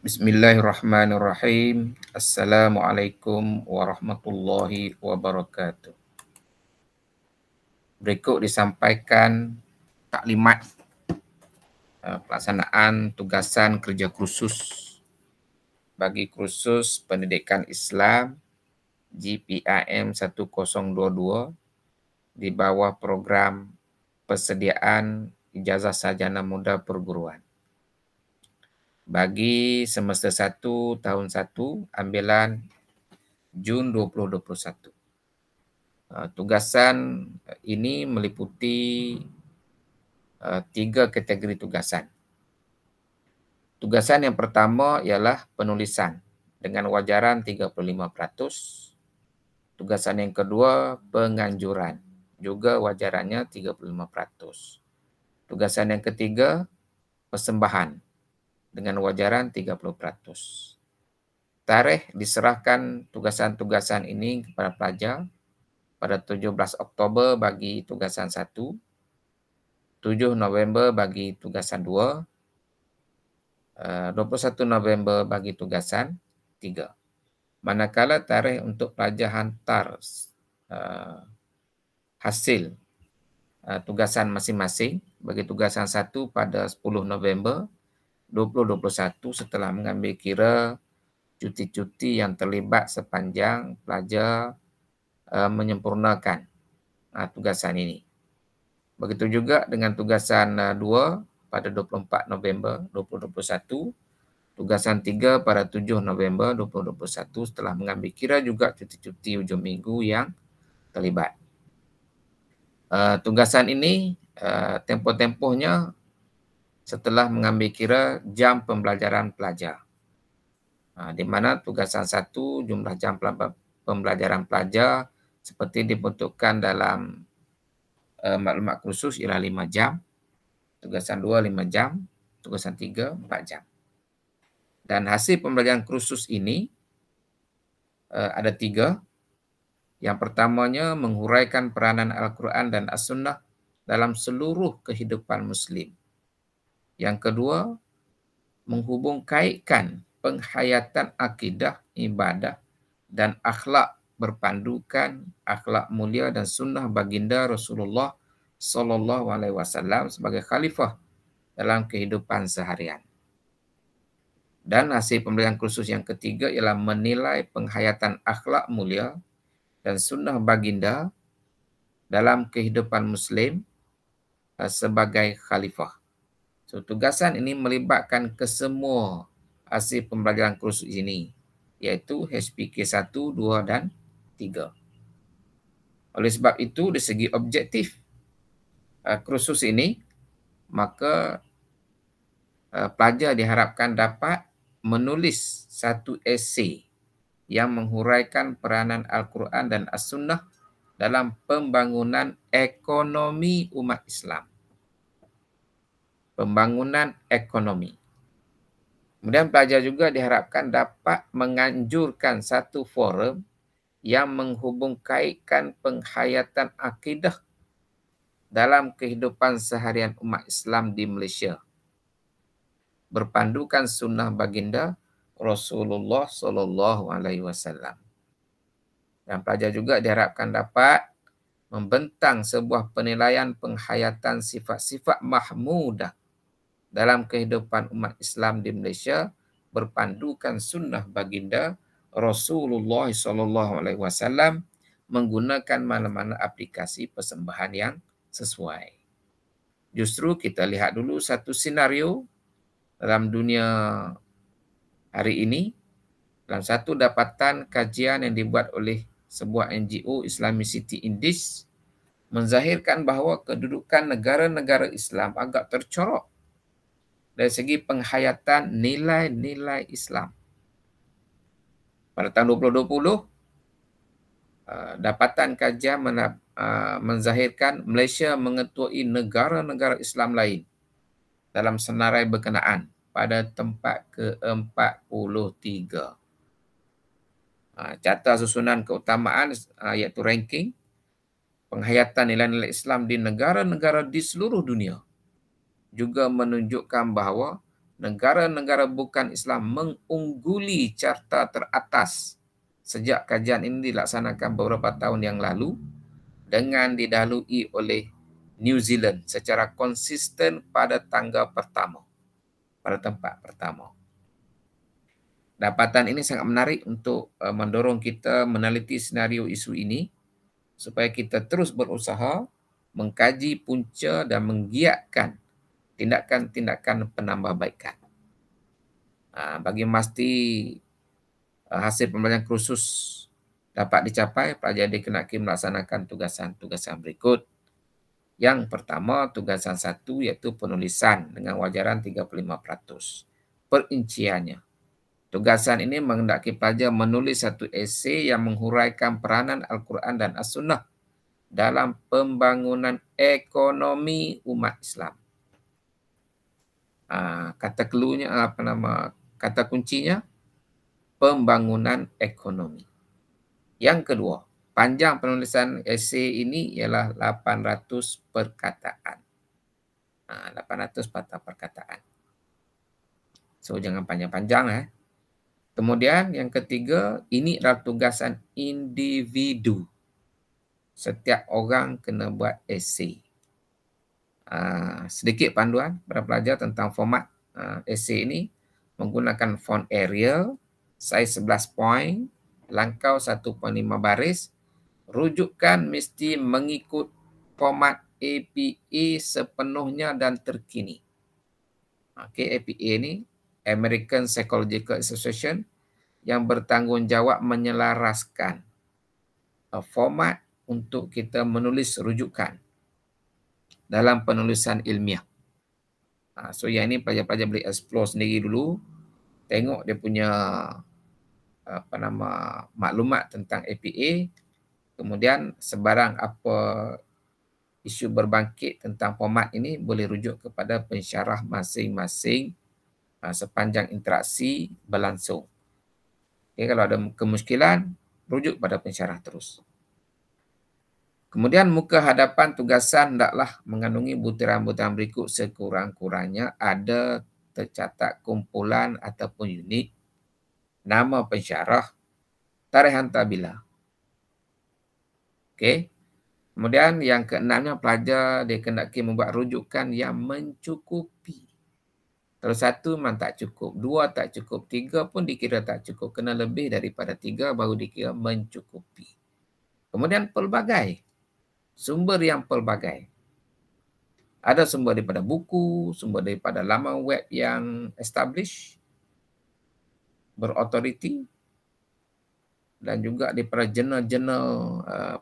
Bismillahirrahmanirrahim. Assalamualaikum warahmatullahi wabarakatuh. Berikut disampaikan taklimat pelaksanaan tugasan kerja khusus bagi kursus pendidikan Islam GPIM 1022 di bawah program persediaan ijazah sarjana muda perguruan. Bagi semester 1 tahun 1 ambilan Jun 2021. Tugasan ini meliputi 3 kategori tugasan. Tugasan yang pertama ialah penulisan dengan wajaran 35%. Tugasan yang kedua penganjuran, juga wajarannya 35%. Tugasan yang ketiga persembahan dengan wajaran 30%. Tarikh diserahkan tugasan-tugasan ini kepada pelajar pada 17 Oktober bagi tugasan 1, 7 November bagi tugasan 2, 21 November bagi tugasan 3. Manakala tarikh untuk pelajar hantar hasil tugasan masing-masing bagi tugasan 1 pada 10 November 2021 setelah mengambil kira cuti-cuti yang terlibat sepanjang pelajar menyempurnakan tugasan ini. Begitu juga dengan tugasan 2 pada 24 November 2021, tugasan 3 pada 7 November 2021 setelah mengambil kira juga cuti-cuti hujung minggu yang terlibat. Tugasan ini tempoh-tempohnya setelah mengambil kira jam pembelajaran pelajar. Di mana tugasan 1 jumlah jam pembelajaran pelajar seperti dibentukkan dalam maklumat kursus ialah 5 jam, tugasan 2 5 jam, tugasan 3 4 jam. Dan hasil pembelajaran kursus ini ada 3. Yang pertamanya menghuraikan peranan Al-Quran dan As-Sunnah dalam seluruh kehidupan Muslim. Yang kedua, menghubungkaitkan penghayatan akidah, ibadah dan akhlak berpandukan akhlak mulia dan sunnah baginda Rasulullah Sallallahu Alaihi Wasallam sebagai khalifah dalam kehidupan seharian. Dan hasil pembelajaran kursus yang ketiga ialah menilai penghayatan akhlak mulia dan sunnah baginda dalam kehidupan Muslim sebagai khalifah. So, tugasan ini melibatkan kesemua hasil pembelajaran kursus ini, iaitu HPK 1, 2 dan 3. Oleh sebab itu, dari segi objektif kursus ini, maka pelajar diharapkan dapat menulis satu esei yang menghuraikan peranan Al-Quran dan As-Sunnah dalam pembangunan ekonomi umat Islam. Pembangunan ekonomi. Kemudian pelajar juga diharapkan dapat menganjurkan satu forum yang menghubungkaitkan penghayatan akidah dalam kehidupan seharian umat Islam di Malaysia, berpandukan sunnah baginda Rasulullah Sallallahu Alaihi Wasallam. Dan pelajar juga diharapkan dapat membentang sebuah penilaian penghayatan sifat-sifat mahmudah dalam kehidupan umat Islam di Malaysia, berpandukan sunnah baginda Rasulullah Sallallahu Alaihi Wasallam, menggunakan mana-mana aplikasi persembahan yang sesuai. Justru kita lihat dulu satu senario dalam dunia hari ini, dalam satu dapatan kajian yang dibuat oleh sebuah NGO Islamicity Index, menzahirkan bahawa kedudukan negara-negara Islam agak tercorok dari segi penghayatan nilai-nilai Islam. Pada tahun 2020, dapatan kajian menzahirkan Malaysia mengetuai negara-negara Islam lain dalam senarai berkenaan pada tempat ke-43. Carta susunan keutamaan iaitu ranking penghayatan nilai-nilai Islam di negara-negara di seluruh dunia juga menunjukkan bahawa negara-negara bukan Islam mengungguli carta teratas sejak kajian ini dilaksanakan beberapa tahun yang lalu dengan didahului oleh New Zealand secara konsisten pada tanggal pertama, pada tempat pertama. Dapatan ini sangat menarik untuk mendorong kita meneliti senario isu ini supaya kita terus berusaha mengkaji punca dan menggiatkan tindakan-tindakan penambahbaikan. Bagi memastikan hasil pembelajaran kursus dapat dicapai, pelajar dikenaki melaksanakan tugasan-tugasan berikut. Yang pertama, tugasan 1 iaitu penulisan dengan wajaran 35%. Perinciannya. Tugasan ini menghendaki pelajar menulis satu esei yang menghuraikan peranan Al-Quran dan As-Sunnah dalam pembangunan ekonomi umat Islam. Kata kuncinya pembangunan ekonomi. Yang kedua, panjang penulisan esei ini ialah 800 perkataan. 800 patah perkataan. So jangan panjang-panjang. Kemudian yang ketiga, ini adalah tugasan individu. Setiap orang kena buat esei. Sedikit panduan kepada pelajar tentang format esei ini menggunakan font Arial, saiz 11 point, langkau 1.5 baris, rujukan mesti mengikut format APA sepenuhnya dan terkini. APA ini American Psychological Association yang bertanggungjawab menyelaraskan format untuk kita menulis rujukan dalam penulisan ilmiah. So yang ini pelajar-pelajar boleh explore sendiri dulu, tengok dia punya maklumat tentang APA, kemudian sebarang apa isu berbangkit tentang format ini boleh rujuk kepada pensyarah masing-masing sepanjang interaksi berlangsung. Kalau ada kemuskilan, rujuk pada pensyarah terus. Kemudian muka hadapan tugasan hendaklah mengandungi butiran-butiran berikut sekurang-kurangnya ada tercatat kumpulan ataupun unit, nama pensyarah, tarikh hantar bila. Okey. Kemudian yang keenamnya, pelajar dikehendaki membuat rujukan yang mencukupi. Kalau 1 memang tak cukup, 2 tak cukup, 3 pun dikira tak cukup. Kena lebih daripada 3 baru dikira mencukupi. Kemudian pelbagai. Sumber yang pelbagai. Ada sumber daripada buku, sumber daripada laman web yang established, berautoriti, dan juga daripada jurnal-jurnal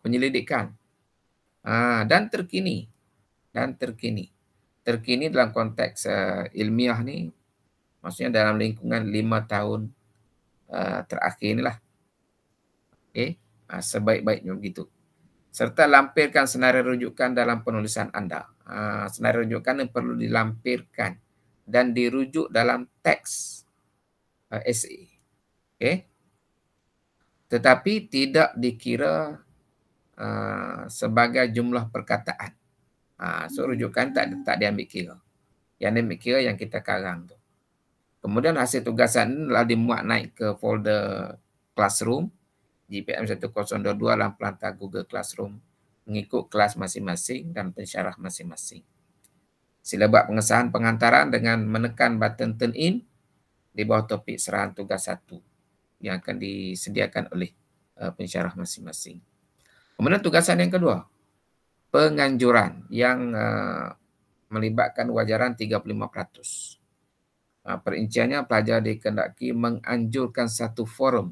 penyelidikan. Dan terkini. Terkini dalam konteks ilmiah ni, maksudnya dalam lingkungan 5 tahun terakhir inilah. Okay? Sebaik-baiknya begitu. Serta lampirkan senarai rujukan dalam penulisan anda. Senarai rujukan yang perlu dilampirkan dan dirujuk dalam teks esei. Okay? Tetapi tidak dikira sebagai jumlah perkataan. So rujukan tak diambil kira. Yang diambil kira yang kita karang tu. Kemudian hasil tugasan ini telah dimuat naik ke folder Classroom, GPM 1022 dalam pelantar Google Classroom mengikut kelas masing-masing dan pensyarah masing-masing. Sila buat pengesahan pengantaran dengan menekan button turn in di bawah topik serahan tugas 1 yang akan disediakan oleh pensyarah masing-masing. Kemudian tugasan yang kedua, penganjuran yang melibatkan wajaran 35%. Perinciannya, pelajar dikehendaki menganjurkan satu forum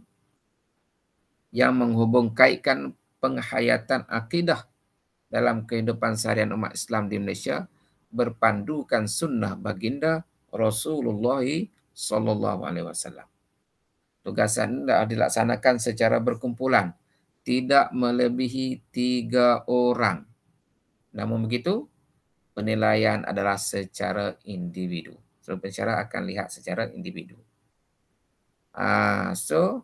yang menghubungkaitkan penghayatan akidah dalam kehidupan seharian umat Islam di Malaysia berpandukan sunnah baginda Rasulullah sallallahu alaihi wasallam. Tugasan ini dilaksanakan secara berkumpulan, tidak melebihi 3 orang. Namun begitu, penilaian adalah secara individu. So, pensyarah akan lihat secara individu. So,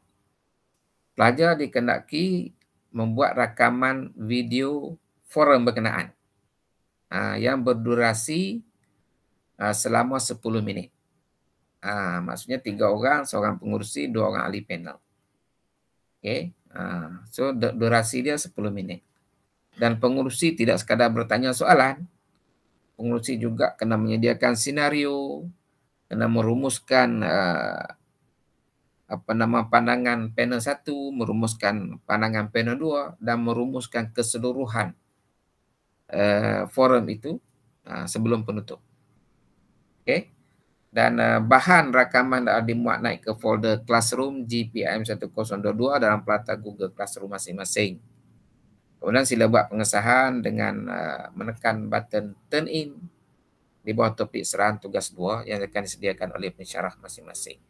pelajar dikehendaki membuat rakaman video forum berkenaan yang berdurasi selama 10 minit. Maksudnya 3 orang, seorang pengurusi, 2 orang ahli panel. Oke. So durasi dia 10 menit. Dan pengurusi tidak sekadar bertanya soalan, pengurusi juga kena menyediakan senario, kena merumuskan pandangan panel 1, merumuskan pandangan panel 2, dan merumuskan keseluruhan forum itu sebelum penutup. Oke. Dan bahan rakaman dimuat naik ke folder Classroom GPIM 1022 dalam pelata Google Classroom masing-masing. Kemudian sila buat pengesahan dengan menekan button Turn In di bawah topik serahan tugas 2 yang akan disediakan oleh pensyarah masing-masing.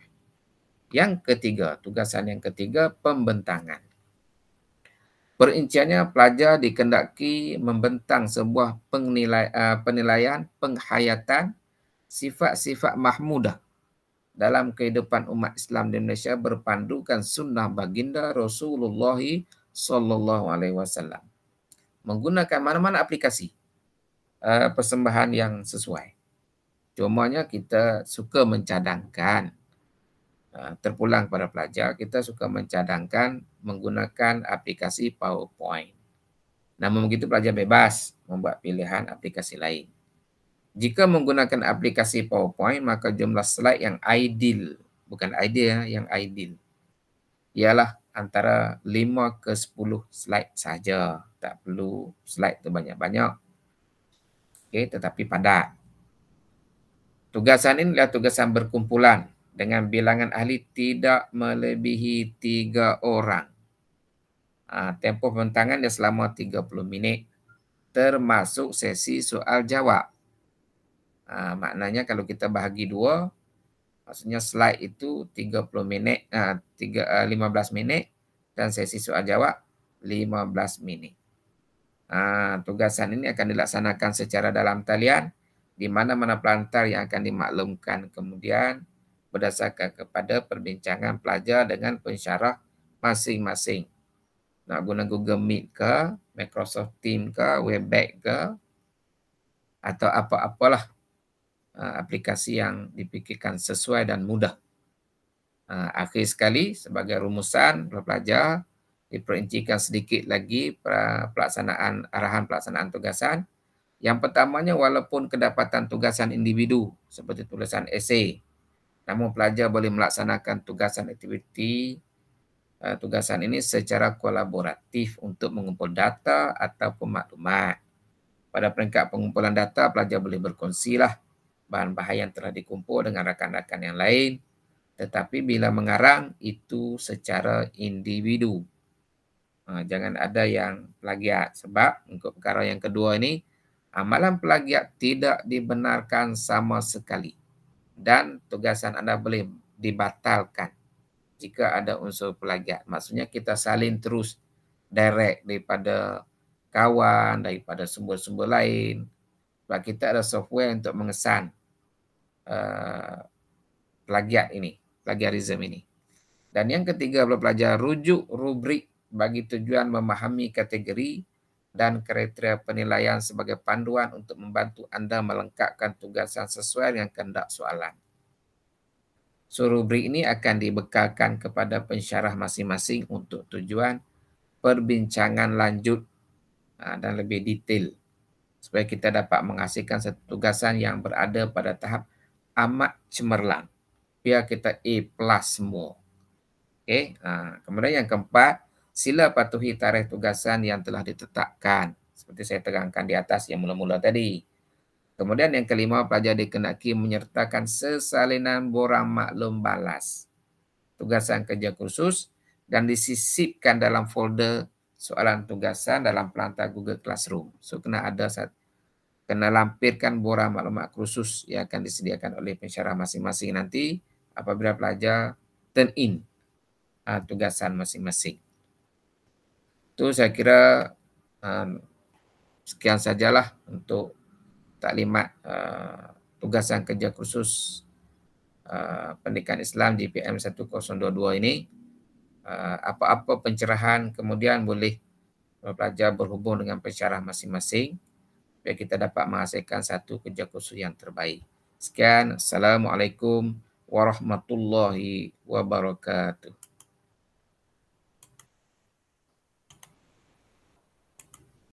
Yang ketiga, tugasan yang ketiga, pembentangan. Perinciannya, pelajar dikendaki membentang sebuah penilaian penghayatan sifat-sifat mahmudah dalam kehidupan umat Islam di Indonesia berpandukan sunnah baginda Rasulullah Sallallahu Alaihi Wasallam. Menggunakan mana-mana aplikasi persembahan yang sesuai. Cumanya kita suka mencadangkan, terpulang pada pelajar, kita suka mencadangkan menggunakan aplikasi PowerPoint. Namun begitu pelajar bebas membuat pilihan aplikasi lain. Jika menggunakan aplikasi PowerPoint, maka jumlah slide yang ideal, bukan ideal, yang ideal, ialah antara 5 ke 10 slide saja. Tak perlu slide itu banyak-banyak. Okey, tetapi padat. Tugasan ini adalah tugasan berkumpulan dengan bilangan ahli tidak melebihi 3 orang. Tempoh pembentangan dia selama 30 minit termasuk sesi soal jawab. Maknanya kalau kita bahagi 2, maksudnya slide itu 30 minit, 15 menit dan sesi soal jawab 15 menit. Tugasan ini akan dilaksanakan secara dalam talian di mana-mana pelantar yang akan dimaklumkan kemudian berdasarkan kepada perbincangan pelajar dengan pensyarah masing-masing. Nak guna Google Meet ke, Microsoft Teams ke, Webex ke, atau apa-apalah aplikasi yang dipikirkan sesuai dan mudah. Akhir sekali, sebagai rumusan, pelajar diperincikan sedikit lagi arahan pelaksanaan tugasan. Yang pertamanya, walaupun kedapatan tugasan individu seperti tulisan esei, namun pelajar boleh melaksanakan tugasan aktiviti tugasan ini secara kolaboratif untuk mengumpul data ataupun maklumat. Pada peringkat pengumpulan data, pelajar boleh berkongsilah bahan-bahan yang telah dikumpul dengan rakan-rakan yang lain. Tetapi bila mengarang, itu secara individu. Jangan ada yang plagiat. Sebab untuk perkara yang kedua ini, amalan plagiat tidak dibenarkan sama sekali. Dan tugasan anda boleh dibatalkan jika ada unsur plagiat. Maksudnya kita salin terus direct daripada kawan, daripada sumber-sumber lain. Sebab kita ada software untuk mengesan plagiat ini, plagiarism ini. Dan yang ketiga, pelajar rujuk rubrik bagi tujuan memahami kategori dan kriteria penilaian sebagai panduan untuk membantu anda melengkapkan tugasan sesuai dengan kehendak soalan. So, rubrik ini akan dibekalkan kepada pensyarah masing-masing untuk tujuan perbincangan lanjut dan lebih detail supaya kita dapat menghasilkan satu tugasan yang berada pada tahap amat cemerlang. Biar kita A+ semua. Okey. Kemudian yang keempat, sila patuhi tarikh tugasan yang telah ditetapkan. Seperti saya terangkan di atas yang mula-mula tadi. Kemudian yang kelima, pelajar dikenaki menyertakan sesalinan borang maklum balas tugasan kerja khusus dan disisipkan dalam folder soalan tugasan dalam pelantar Google Classroom. So, kena lampirkan borang maklumat khusus yang akan disediakan oleh pensyarah masing-masing nanti apabila pelajar turn in tugasan masing-masing. Itu saya kira sekian sajalah untuk taklimat tugasan kerja khusus pendidikan Islam GPIM 1022 ini. Apa-apa pencerahan kemudian boleh pelajar berhubung dengan pensyarah masing-masing supaya kita dapat menghasilkan satu kerja khusus yang terbaik. Sekian. Assalamualaikum warahmatullahi wabarakatuh.